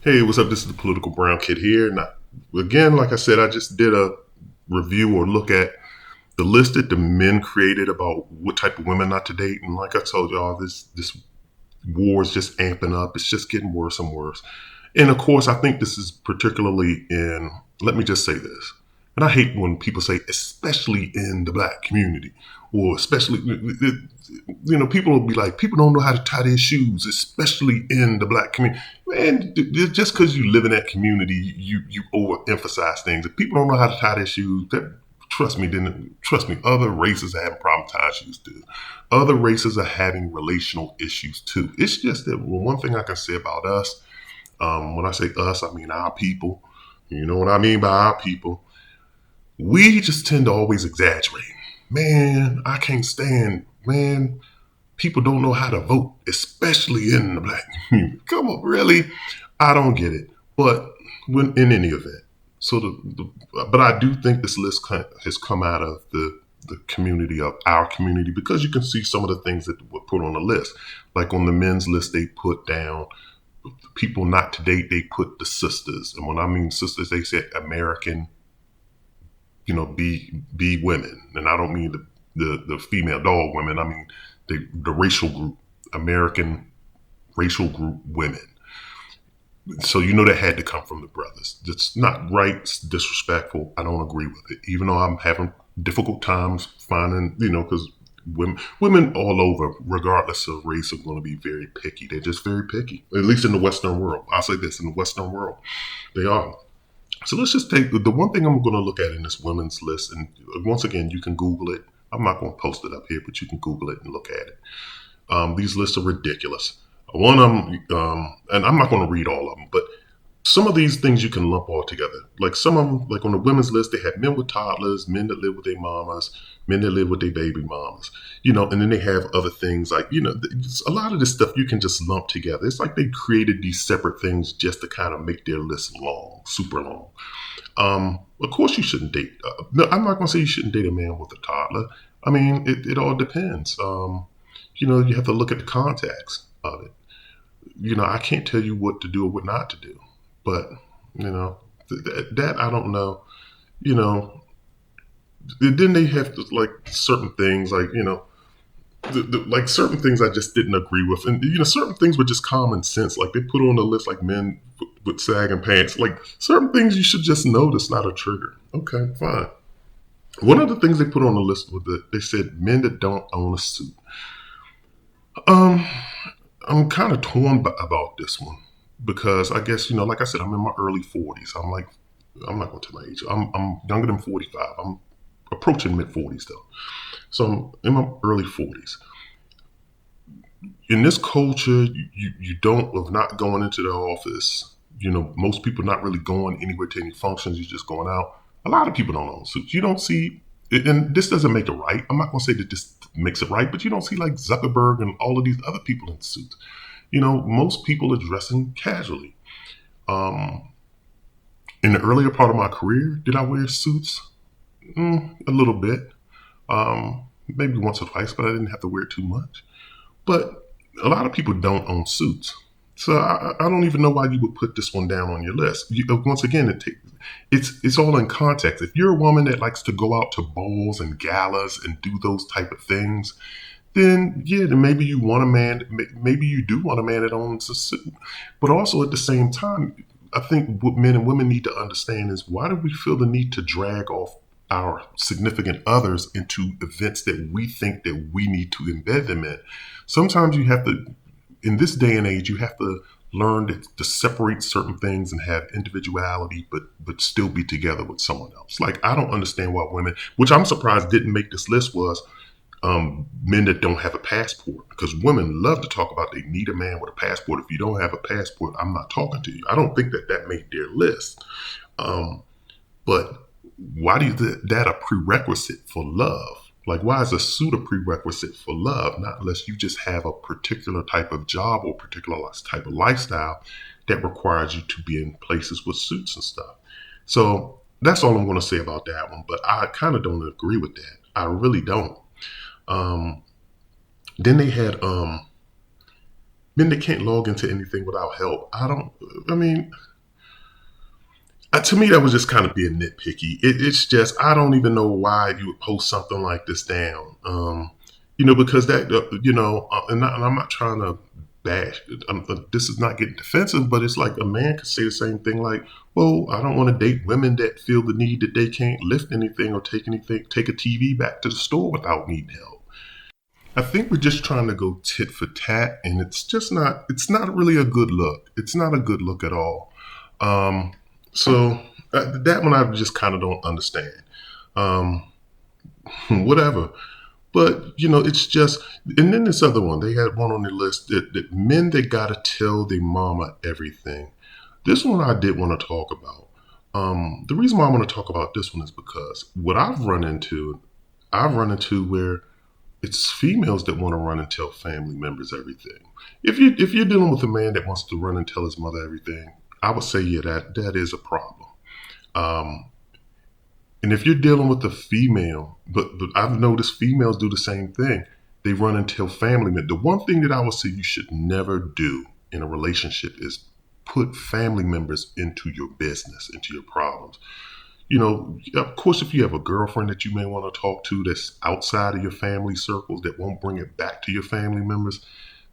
Hey, what's up? This is the Political Brown Kid here. And again, like I said, I just did a review or look at the list that the men created about what type of women not to date. And like I told y'all, this war is just amping up. It's just getting worse and worse. And of course, I think this is particularly in, let me just say this. And I hate when people say, especially in the black community, or especially, people will be like, people don't know how to tie their shoes, especially in the black community. Man, just because you live in that community, you overemphasize things. If people don't know how to tie their shoes, trust me, other races are having problem tying shoes too. Other races are having relational issues too. It's just that one thing I can say about us, when I say us, I mean our people. You know what I mean by our people. We just tend to always exaggerate. Man, I can't stand, man, people don't know how to vote, especially in the black community. Come on, really? I don't get it. But when in any event, but I do think this list has come out of the community of our community because you can see some of the things that were put on the list. Like on the men's list, they put down people not to date. They put the sisters, and when I mean sisters, they said American, be women, and I don't mean the female dog women. I mean the racial group, American racial group women. So that had to come from the brothers. It's not right. It's disrespectful. I don't agree with it. Even though I'm having difficult times finding, because women all over, regardless of race, are going to be very picky. They're just very picky. At least in the Western world. I'll say this: in the Western world, they are. So let's just take the one thing I'm going to look at in this women's list, and once again, you can Google it. I'm not going to post it up here, but you can Google it and look at it. These lists are ridiculous. One of them, and I'm not going to read all of them, but some of these things you can lump all together. Like some of them, like on the women's list, they have men with toddlers, men that live with their mamas, men that live with their baby mamas, and then they have other things like, a lot of this stuff you can just lump together. It's like they created these separate things just to kind of make their list long, super long. Of course, you shouldn't date. No, I'm not going to say you shouldn't date a man with a toddler. I mean, it all depends. You have to look at the context of it. I can't tell you what to do or what not to do, but that I don't know. You know, then they have to, like certain things, like like certain things I just didn't agree with, and certain things were just common sense. Like they put on the list like men with sagging pants. Like certain things you should just know that's not a trigger. Okay, fine. One of the things they put on the list was that they said men that don't own a suit. Um, I'm kind of torn about this one because I guess like I said, I'm in my early 40s. I'm not going to tell my age. I'm younger than 45. I'm approaching mid 40s though, so I'm in my early 40s. In this culture, you don't of not going into the office. Most people not really going anywhere to any functions. You're just going out. A lot of people don't own suits. You don't see, and this doesn't make it right. I'm not going to say that this makes it right, but you don't see like Zuckerberg and all of these other people in suits. Most people are dressing casually. Um, in the earlier part of my career, did I wear suits? A little bit. Maybe once or twice, but I didn't have to wear it too much. But a lot of people don't own suits. So I don't even know why you would put this one down on your list. Once again, it's all in context. If you're a woman that likes to go out to balls and galas and do those type of things, then yeah, then maybe you want a man. Maybe you do want a man that owns a suit. But also at the same time, I think what men and women need to understand is why do we feel the need to drag off our significant others into events that we think that we need to embed them in. Sometimes you have to, in this day and age, you have to learn to separate certain things and have individuality, but still be together with someone else. Like I don't understand why women, which I'm surprised didn't make this list, was men that don't have a passport. Because women love to talk about they need a man with a passport. If you don't have a passport, I'm not talking to you. I don't think that made their list. Um, but why do you that a prerequisite for love? Like, why is a suit a prerequisite for love? Not unless you just have a particular type of job or particular type of lifestyle that requires you to be in places with suits and stuff. So that's all I'm going to say about that one. But I kind of don't agree with that. I really don't. Um, then they had Men that can't log into anything without help. I mean, to me, that was just kind of being nitpicky. It's just, I don't even know why you would post something like this down. Because that, and I'm not trying to bash. This is not getting defensive, but it's like a man could say the same thing, like, well, I don't want to date women that feel the need that they can't lift anything or take a TV back to the store without needing help. I think we're just trying to go tit for tat, and it's not really a good look. It's not a good look at all. Um, so that one I just kind of don't understand. Um, whatever. But, it's just, and then this other one, they had one on the list that men that gotta tell their mama everything. This one I did want to talk about. The reason why I want to talk about this one is because what I've run into where it's females that want to run and tell family members everything. If you're dealing with a man that wants to run and tell his mother everything, I would say yeah, that is a problem. Um, and if you're dealing with a female, but I've noticed females do the same thing. They run and tell family members. The one thing that I would say you should never do in a relationship is put family members into your business, into your problems. Of course, if you have a girlfriend that you may want to talk to that's outside of your family circles that won't bring it back to your family members,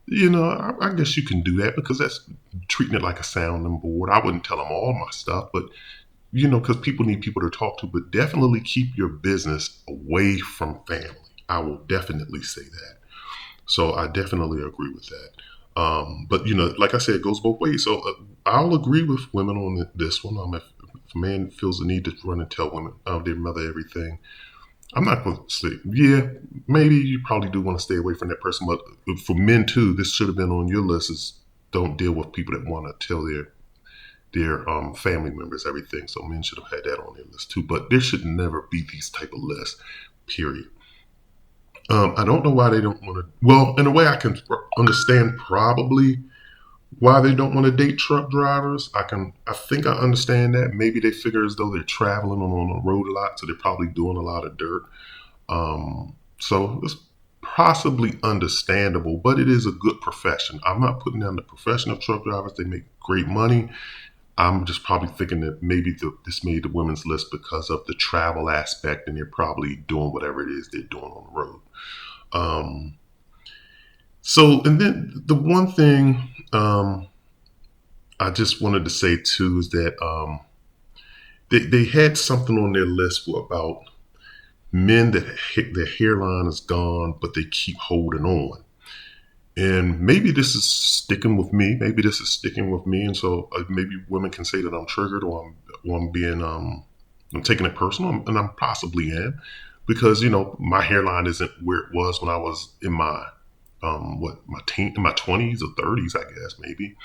I guess you can do that because that's treating it like a sounding board. I wouldn't tell them all my stuff, but because people need people to talk to, but definitely keep your business away from family. I will definitely say that. So I definitely agree with that. But like I said, it goes both ways. So I'll agree with women on this one. If a man feels the need to run and tell women, their mother everything, I'm not going to say, yeah, maybe you probably do want to stay away from that person. But for men too, this should have been on your list is don't deal with people that want to tell their family members everything. So men should have had that on their list too. But there should never be these type of lists, period. I don't know why they don't want to. Well, in a way, I can understand probably why they don't want to date truck drivers. I think I understand that. Maybe they figure as though they're traveling on the road a lot, so they're probably doing a lot of dirt. So it's possibly understandable, but it is a good profession. I'm not putting down the profession of truck drivers. They make great money. I'm just probably thinking that maybe this made the women's list because of the travel aspect, and they're probably doing whatever it is they're doing on the road. Um, and then the one thing I just wanted to say too is that they had something on their list about men that their hairline is gone, but they keep holding on. And maybe this is sticking with me. Maybe this is sticking with me, and so maybe women can say that I'm triggered, or I'm being I'm taking it personal, and I'm possibly am, because my hairline isn't where it was when I was in my in my 20s or 30s, I guess maybe.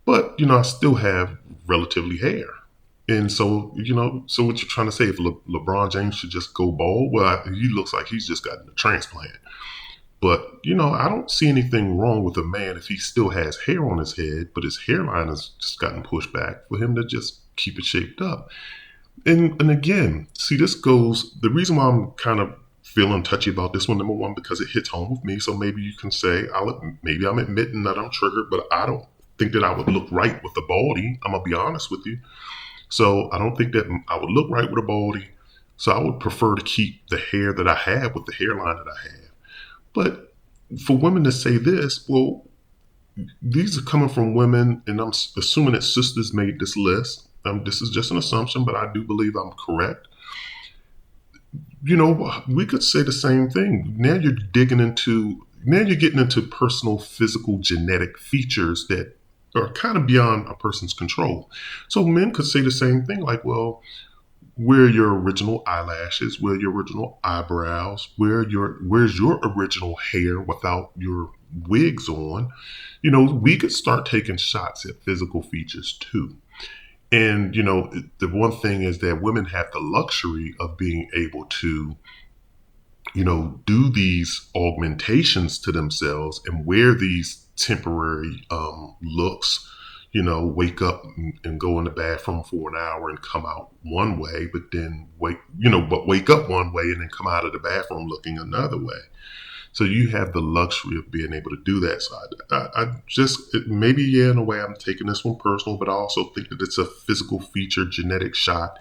But I still have relatively hair, and so what you're trying to say? If LeBron James should just go bald, well, he looks like he's just gotten a transplant. But, I don't see anything wrong with a man if he still has hair on his head, but his hairline has just gotten pushed back for him to just keep it shaped up. And again, see, the reason why I'm kind of feeling touchy about this one, number one, because it hits home with me. So maybe you can say, maybe I'm admitting that I'm triggered, but I don't think that I would look right with a baldy. I'm going to be honest with you. So I don't think that I would look right with a baldy. So I would prefer to keep the hair that I have with the hairline that I have. But for women to say this, well, these are coming from women, and I'm assuming that sisters made this list. This is just an assumption, but I do believe I'm correct. We could say the same thing. Now you're getting into personal, physical, genetic features that are kind of beyond a person's control. So men could say the same thing, like, well, where are your original eyelashes? Where are your original eyebrows? Where's your original hair without your wigs on? We could start taking shots at physical features too. And the one thing is that women have the luxury of being able to, do these augmentations to themselves and wear these temporary looks, wake up and go in the bathroom for an hour and come out one way, but wake up one way and then come out of the bathroom looking another way. So you have the luxury of being able to do that. So I just, maybe, yeah, in a way I'm taking this one personal, but I also think that it's a physical feature, genetic shot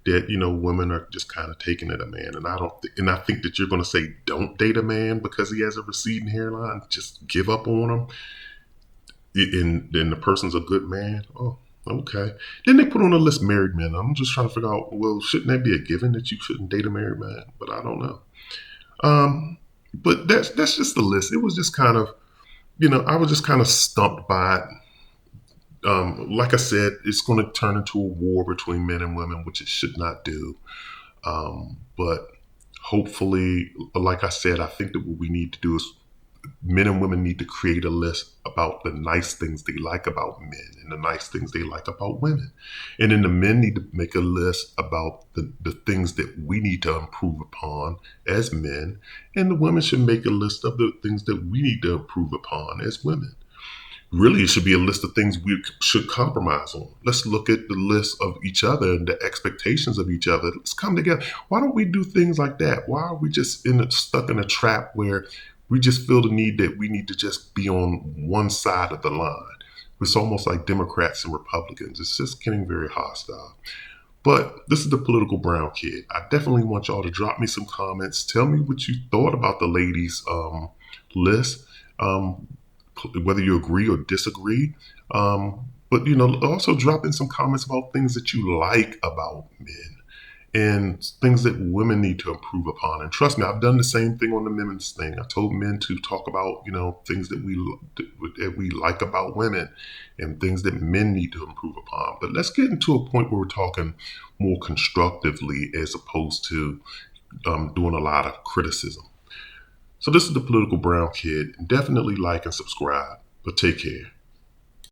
that, women are just kind of taking at a man. And I think that you're going to say, don't date a man because he has a receding hairline. Just give up on him. And the person's a good man. Oh, okay. Then they put on a list married men. I'm just trying to figure out, well, shouldn't that be a given that you shouldn't date a married man? But I don't know. But that's just the list. It was just kind of, I was just kind of stumped by it. Like I said, it's going to turn into a war between men and women, which it should not do. But hopefully, like I said, I think that what we need to do is men and women need to create a list about the nice things they like about men and the nice things they like about women. And then the men need to make a list about the things that we need to improve upon as men. And the women should make a list of the things that we need to improve upon as women. Really, it should be a list of things we should compromise on. Let's look at the list of each other and the expectations of each other. Let's come together. Why don't we do things like that? Why are we just stuck in a trap where we just feel the need that we need to just be on one side of the line? It's almost like Democrats and Republicans. It's just getting very hostile. But this is the political brown kid. I definitely want y'all to drop me some comments. Tell me what you thought about the ladies' list. Whether you agree or disagree. But, also drop in some comments about things that you like about men and things that women need to improve upon. And trust me, I've done the same thing on the women's thing. I told men to talk about, things that we like about women and things that men need to improve upon. But let's get into a point where we're talking more constructively as opposed to doing a lot of criticism. So this is the Political Brown Kid. Definitely like and subscribe, but take care.